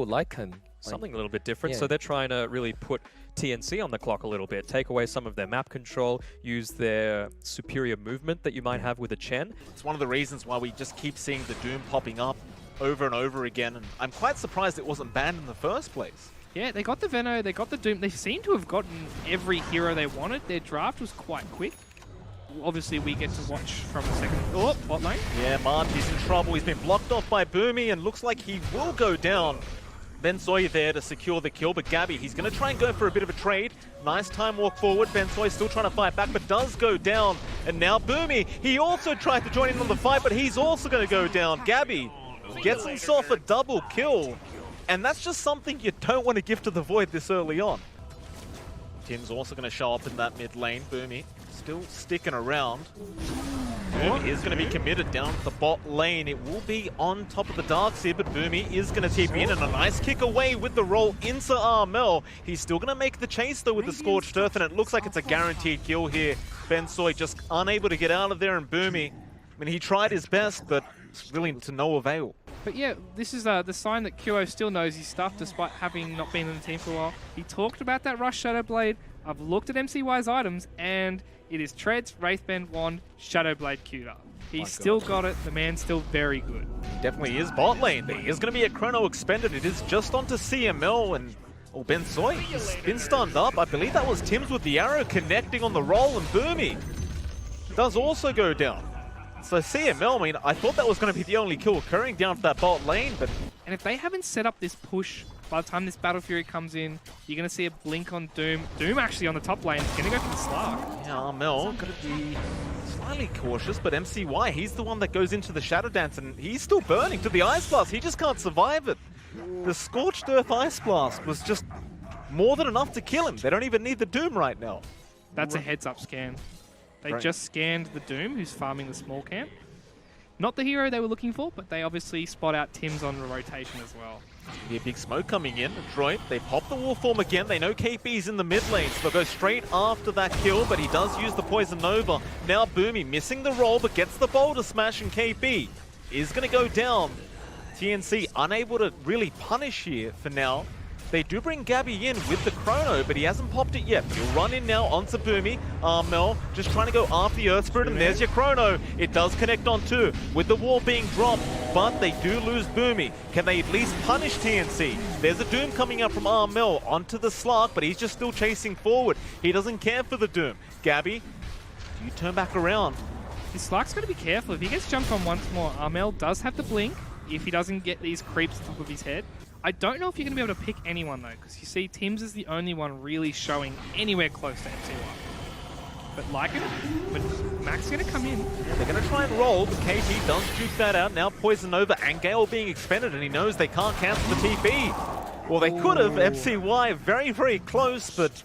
Lycan. Something a little bit different. Yeah. So they're trying to really put TNC on the clock a little bit, take away some of their map control, use their superior movement that you might have with a Chen. It's one of the reasons why we just keep seeing the Doom popping up over and over again, and I'm quite surprised it wasn't banned in the first place. Yeah, they got the Veno, they got the Doom. They seem to have gotten every hero they wanted. Their draft was quite quick. Obviously, we get to watch from the second bot lane. Yeah, March, he's in trouble. He's been blocked off by Boomy, and looks like he will go down. Bensoy there to secure the kill, but Gabby, he's going to try and go for a bit of a trade. Nice time walk forward. Bensoy still trying to fight back, but does go down. And now Boomy, he also tried to join in on the fight, but he's also going to go down. Gabby gets himself a double kill, and that's just something you don't want to give to the Void this early on. Tim's also going to show up in that mid lane. Boomy still sticking around. Boomy is going to be committed down the bot lane. It will be on top of the Darkseer, but Boomy is going to TP in, and a nice kick away with the roll into Armel. He's still going to make the chase though with the Scorched Earth, and it looks like it's a guaranteed kill here. Bensoy just unable to get out of there, and Boomy, I mean, he tried his best, but it's really to no avail. But yeah, this is the sign that QO still knows his stuff despite having not been in the team for a while. He talked about that Rush Shadow Blade. I've looked at MCY's items, and it is Treads, Wraithbend, Wand, Shadow Blade queued up. He's still got it. The man's still very good. He definitely is bot lane. There is going to be a Chrono expended. It is just onto CML, and Bensoy has been stunned up. I believe that was Tim's with the arrow connecting on the roll, and Boomy does also go down. So CML, I mean, I thought that was going to be the only kill occurring down to that bot lane, but... And if they haven't set up this push, by the time this Battle Fury comes in, you're going to see a blink on Doom. Doom actually on the top lane is going to go for the Slark. Yeah, Armel going to be slightly cautious, but MCY, he's the one that goes into the Shadow Dance, and he's still burning to the Ice Blast. He just can't survive it. The Scorched Earth Ice Blast was just more than enough to kill him. They don't even need the Doom right now. That's a heads-up scan. They just scanned the Doom, who's farming the small camp. Not the hero they were looking for, but they obviously spot out Tim's on the rotation as well. Be a big smoke coming in. Adroit, they pop the wall form again. They know KP's in the mid lane, so they'll go straight after that kill, but he does use the Poison Nova. Now Boomy missing the roll, but gets the boulder smash, and KP is going to go down. TNC unable to really punish here for now. They do bring Gabby in with the Chrono, but he hasn't popped it yet. He'll run in now onto Boomy. Armel just trying to go after the Earth Spirit, and there's your Chrono. It does connect on two, with the wall being dropped, but they do lose Boomy. Can they at least punish TNC? There's a Doom coming out from Armel onto the Slark, but he's just still chasing forward. He doesn't care for the Doom. Gabby, do you turn back around? His Slark's got to be careful. If he gets jumped on once more, Armel does have the blink if he doesn't get these creeps top of his head. I don't know if you're going to be able to pick anyone, though, because you see Tim's is the only one really showing anywhere close to MCY. But but Mac's going to come in. Yeah, they're going to try and roll, but KT does juke that out. Now Poison Nova and Gale being expended, and he knows they can't cancel the TP. Well, they could have. MCY very, very close, but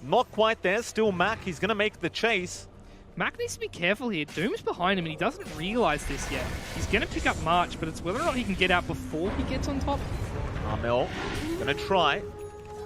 not quite there. Still Mac, he's going to make the chase. Mac needs to be careful here. Doom's behind him, and he doesn't realize this yet. He's going to pick up March, but it's whether or not he can get out before he gets on top. Armel going to try.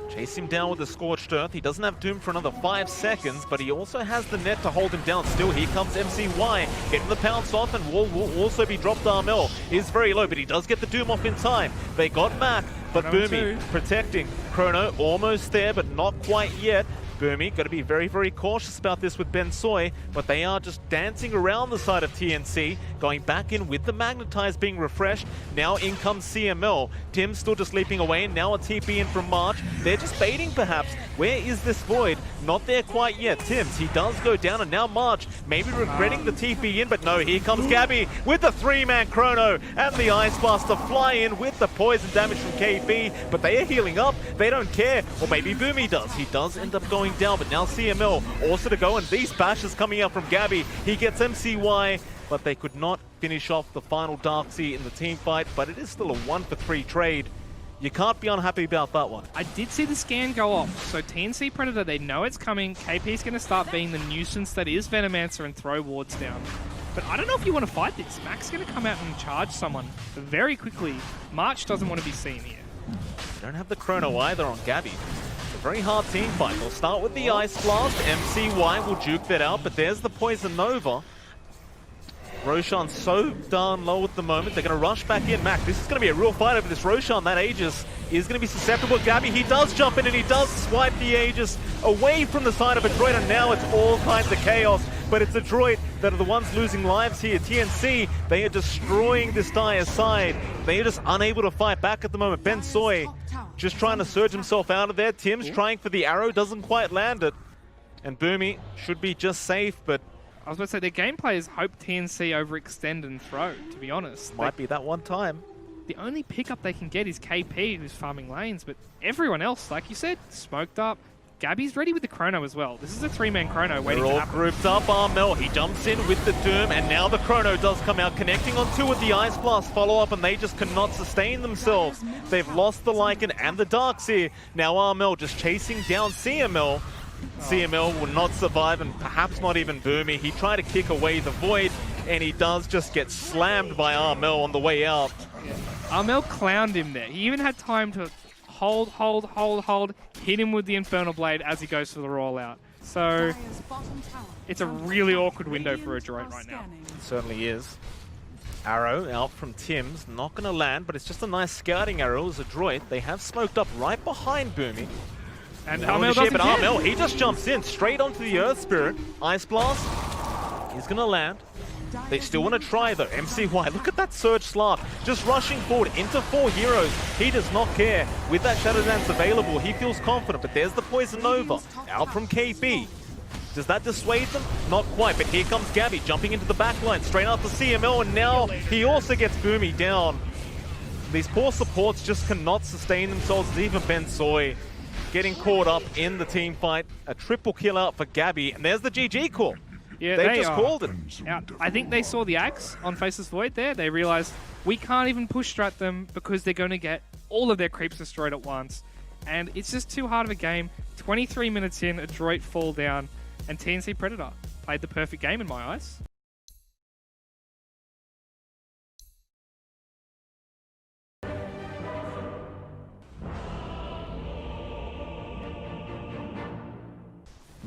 Chase him down with the Scorched Earth. He doesn't have Doom for another 5 seconds, but he also has the net to hold him down. Still, here comes MCY. Getting the pounce off, and wall will also be dropped. Armel is very low, but he does get the Doom off in time. They got Mac, but Boomy protecting. Chrono almost there, but not quite yet. Boomy got to be very, very cautious about this with Bensoy, but they are just dancing around the side of TNC, going back in with the Magnetize being refreshed. Now in comes CML. Tim still just leaping away, and now a TP in from March. They're just baiting perhaps. Where is this Void? Not there quite yet. Tim's, he does go down, and now March maybe regretting the TP in, but no, here comes Gabby with the 3-man Chrono and the Ice Blast to fly in with the poison damage from KB, but they are healing up. They don't care. Or maybe Boomy does. He does end up going down, but now CML also to go, and these bashes coming out from Gabby. He gets MCY, but they could not finish off the final Darkseer in the team fight, but it is still a 1-for-3 trade. You can't be unhappy about that one. I did see the scan go off, so TNC Predator, they know it's coming. KP's going to start being the nuisance that is Venomancer and throw wards down. But I don't know if you want to fight this. Mac's going to come out and charge someone very quickly. March doesn't want to be seen here. They don't have the Chrono either on Gabby. It's a very hard team fight. They'll start with the Ice Blast. MCY will juke that out, but there's the Poison Nova. Roshan's so darn low at the moment. They're going to rush back in. Mac, this is going to be a real fight over this Roshan. That Aegis is going to be susceptible. Gabby, he does jump in and he does swipe the Aegis away from the side of Adroit, and now it's all kinds of chaos. But it's Adroit that are the ones losing lives here. TNC, they are destroying this dire side. They are just unable to fight back at the moment. Ben Soy just trying to surge himself out of there. Tim's trying for the arrow, doesn't quite land it. And Boomy should be just safe, but I was about to say, their gameplay is hope TNC overextend and throw, to be honest. might be that one time. The only pickup they can get is KP, who's farming lanes, but everyone else, like you said, smoked up. Gabby's ready with the Chrono as well. This is a three-man Chrono waiting They're to all happen. grouped up. Armel, he jumps in with the Doom, and now the Chrono does come out, connecting on two with the Ice Blast follow-up, and they just cannot sustain themselves. They've lost the Lycan and the Darkseer. Now Armel just chasing down CML. CML will not survive, and perhaps not even Boomy. He tried to kick away the Void, and he does just get slammed by Armel on the way out. Armel clowned him there. He even had time to hold, hit him with the Infernal Blade as he goes for the rollout. So it's a really awkward window for Adroit right now. It certainly is. Arrow out from Tim's, not going to land, but it's just a nice scouting arrow as Adroit. They have smoked up right behind Boomy. And Armel doesn't but care. Armel, he just jumps in straight onto the Earth Spirit. Ice Blast is going to land. They still want to try though. MCY, look at that Surge Slark. Just rushing forward into 4 heroes. He does not care. With that Shadow Dance available, he feels confident. But there's the Poison Nova out from KB. Does that dissuade them? Not quite, but here comes Gabby jumping into the backline straight after CML, and now he also gets Boomy down. These poor supports just cannot sustain themselves. Even Ben Soy getting caught up in the team fight. A triple kill out for Gabby, and there's the GG call. Yeah, they just called it. I think they saw the axe on Faceless Void there. They realized we can't even push strat them because they're going to get all of their creeps destroyed at once. And it's just too hard of a game. 23 minutes in, Adroit fall down, and TNC Predator played the perfect game in my eyes.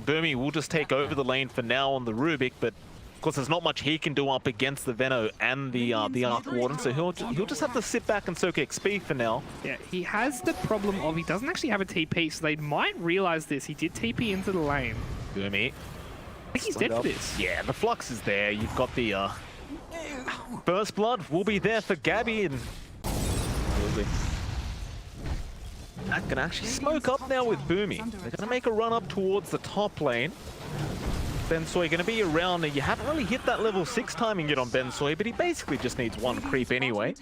Boomy will just take over the lane for now on the Rubik, but of course there's not much he can do up against the Veno and the Arc Warden, so he'll just have to sit back and soak XP for now. Yeah, he has the problem of he doesn't actually have a TP, so they might realize this. He did TP into the lane. Boomy. I think he's dead for this. Yeah, the Flux is there. You've got the Burst Blood will be there for Gabby, and that can actually smoke up now with Boomy. They're going to make a run up towards the top lane. Ben Soy going to be around. You haven't really hit that level 6 timing yet on Ben Soy, but he basically just needs one creep anyway.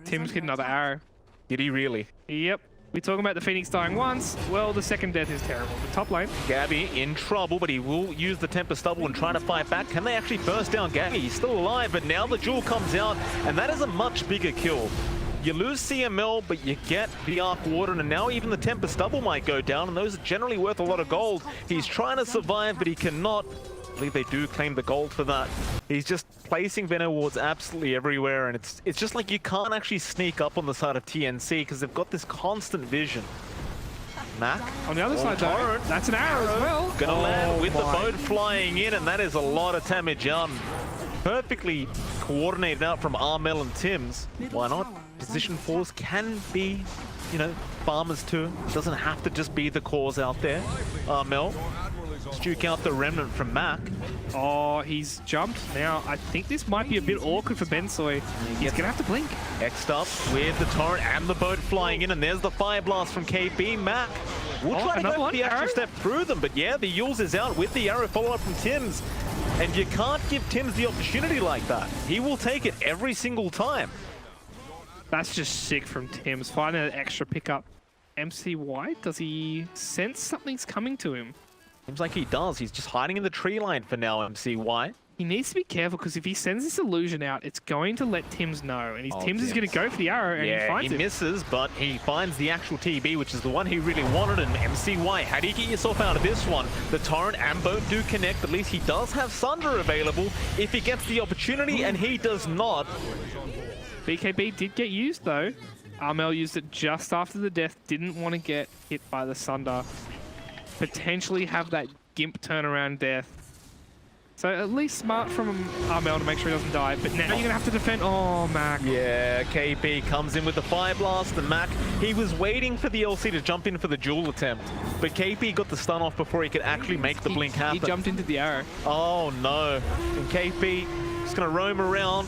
Tim's hit another arrow. Did he really? Yep. We're talking about the Phoenix dying once. Well, the second death is terrible. The top lane. Gabby in trouble, but he will use the Tempest Double and try to fight back. Can they actually burst down Gabby? He's still alive, but now the Jewel comes out, and that is a much bigger kill. You lose CML, but you get the Arc Warden, and now even the Tempest Double might go down, and those are generally worth a lot of gold. He's trying to survive, but he cannot. I believe they do claim the gold for that. He's just placing Venom wards absolutely everywhere, and it's just like you can't actually sneak up on the side of TNC because they've got this constant vision. Mac on the other side, though, that's an arrow as well. Gonna land with the boat flying in, and that is a lot of damage on. Perfectly coordinated out from Armel and Tim's. Why not? Position 4s can be, you know, farmers too. It doesn't have to just be the cause out there. Armel, juke out the remnant from Mac. Oh, he's jumped. Now, I think this might be a bit awkward for Ben Soy. He's gonna have to blink. X'd up with the torrent and the boat flying in, and there's the fire blast from KB. Mac will try to go for the extra step through them, but yeah, the Yules is out with the arrow follow-up from Tim's. And you can't give Tim's the opportunity like that. He will take it every single time. That's just sick from Tim's. Finding an extra pickup. MCY, does he sense something's coming to him? Seems like he does. He's just hiding in the tree line for now, MCY. He needs to be careful because if he sends this illusion out, it's going to let Tim's know. And Tim's is going to go for the arrow and he finds it. He misses, but he finds the actual TB, which is the one he really wanted. And MCY, how do you get yourself out of this one? The torrent and boat do connect. At least he does have Sunder available if he gets the opportunity, and he does not. BKB did get used though. Armel used it just after the death. Didn't want to get hit by the Sunder. Potentially have that Gimp turnaround death. So at least smart from Armel to make sure he doesn't die. But now you're going to have to defend. Oh, Mac. Yeah, KP comes in with the Fire Blast, and Mac, he was waiting for the LC to jump in for the duel attempt. But KP got the stun off before he could actually make the blink happen. He jumped into the arrow. Oh, no. And KP just going to roam around.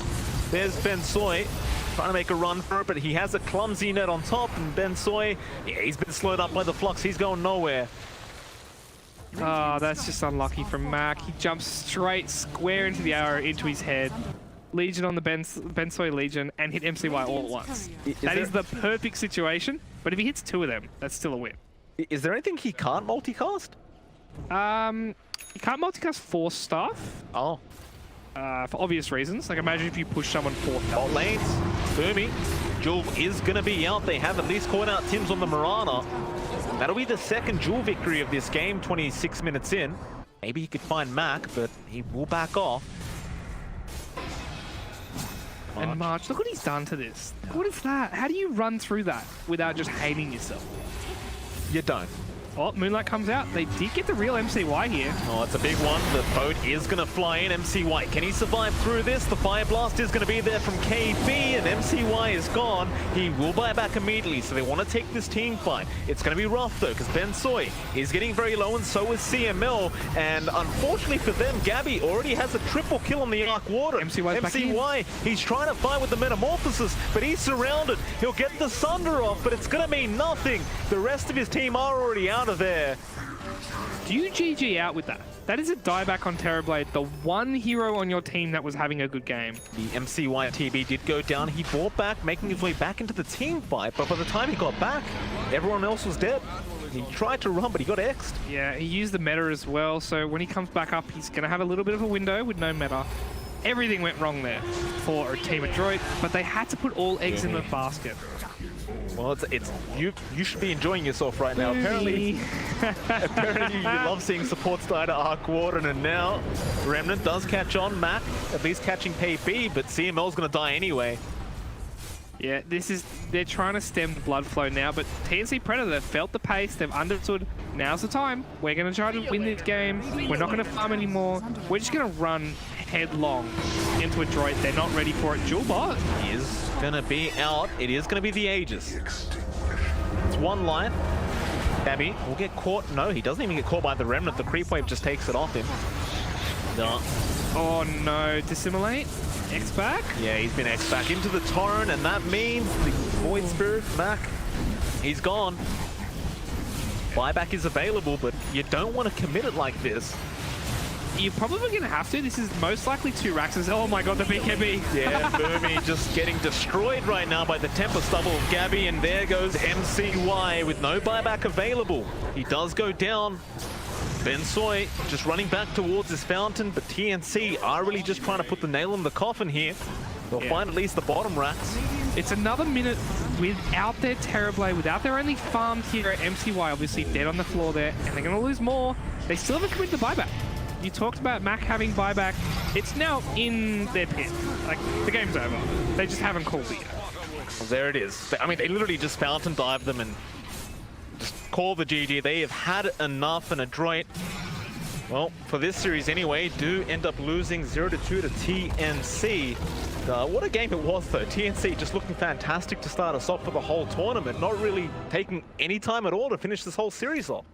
There's Ben Soy trying to make a run for it, but he has a clumsy net on top, and Ben Soy, yeah, he's been slowed up by the Flux. He's going nowhere. Oh, that's just unlucky from Mac. He jumps straight, square into the arrow, into his head. Legion on the Ben Soy Legion, and hit MCY all at once. That is the perfect situation, but if he hits 2 of them, that's still a win. Is there anything he can't multicast? You can't multicast force stuff. Oh. For obvious reasons. Like, imagine if you push someone 4th health. Bot lanes, Boomy. Jewel is going to be out. They have at least caught out Tims on the Mirana. That'll be the second Jewel victory of this game, 26 minutes in. Maybe he could find Mac, but he will back off. And March, look what he's done to this. What is that? How do you run through that without just hating yourself? You don't. Oh, Moonlight comes out. They did get the real MCY here. Oh, it's a big one. The boat is going to fly in. MCY, can he survive through this? The Fire Blast is going to be there from KP, and MCY is gone. He will buy back immediately, so they want to take this team fight. It's going to be rough, though, because Ben Soy is getting very low, and so is CML. And unfortunately for them, Gabby already has a triple kill on the Arc Warden. MCY, he's trying to fight with the Metamorphosis, but he's surrounded. He'll get the Sunder off, but it's going to mean nothing. The rest of his team are already out of there. Do you GG out with that? That is a dieback on Terrorblade, the one hero on your team that was having a good game. The MCY TB did go down. He fought back, making his way back into the team fight, but by the time he got back, everyone else was dead. He tried to run, but he got X'd. Yeah, he used the meta as well, so when he comes back up, he's going to have a little bit of a window with no meta. Everything went wrong there for Team Adroit, but they had to put all eggs in the basket. Well, you should be enjoying yourself right now. Apparently you love seeing supports die to Arc Warden, and now Remnant does catch on. Mac at least catching KP, but CML's going to die anyway. Yeah, they're trying to stem the blood flow now, but TNC Predator, they've felt the pace, they've understood, now's the time. We're going to try to win this game. We're not going to farm anymore. We're just going to run headlong into Adroit. They're not ready for it. Jewel bot is going to be out. It is going to be the Aegis. It's one life. Gabby will get caught. No, he doesn't even get caught by the Remnant. The creep wave just takes it off him. No. Oh no, Dissimulate? X back? Yeah, he's been X back into the Torrent, and that means the Void Spirit Mac, he's gone. Buyback is available, but you don't want to commit it like this. You're probably going to have to. This is most likely 2 Raxes. Oh my god, the BKB. Yeah, Boomy just getting destroyed right now by the Temper Stubble of Gabby, and there goes MCY with no buyback available. He does go down. Ben Soy just running back towards this fountain, but TNC are really just trying to put the nail in the coffin here. They'll find at least the bottom racks. It's another minute without their Terrorblade, without their only farmed hero. MCY obviously dead on the floor there, and they're going to lose more. They still haven't committed the buyback. You talked about Mac having buyback. It's now in their pit. Like, the game's over. They just haven't called it yet. Well, there it is. I mean, they literally just fountain dive them and just call the GG. They have had enough, and Adroit, well, for this series anyway, do end up losing 0-2 to TNC. What a game it was, though. TNC just looking fantastic to start us off for the whole tournament, not really taking any time at all to finish this whole series off.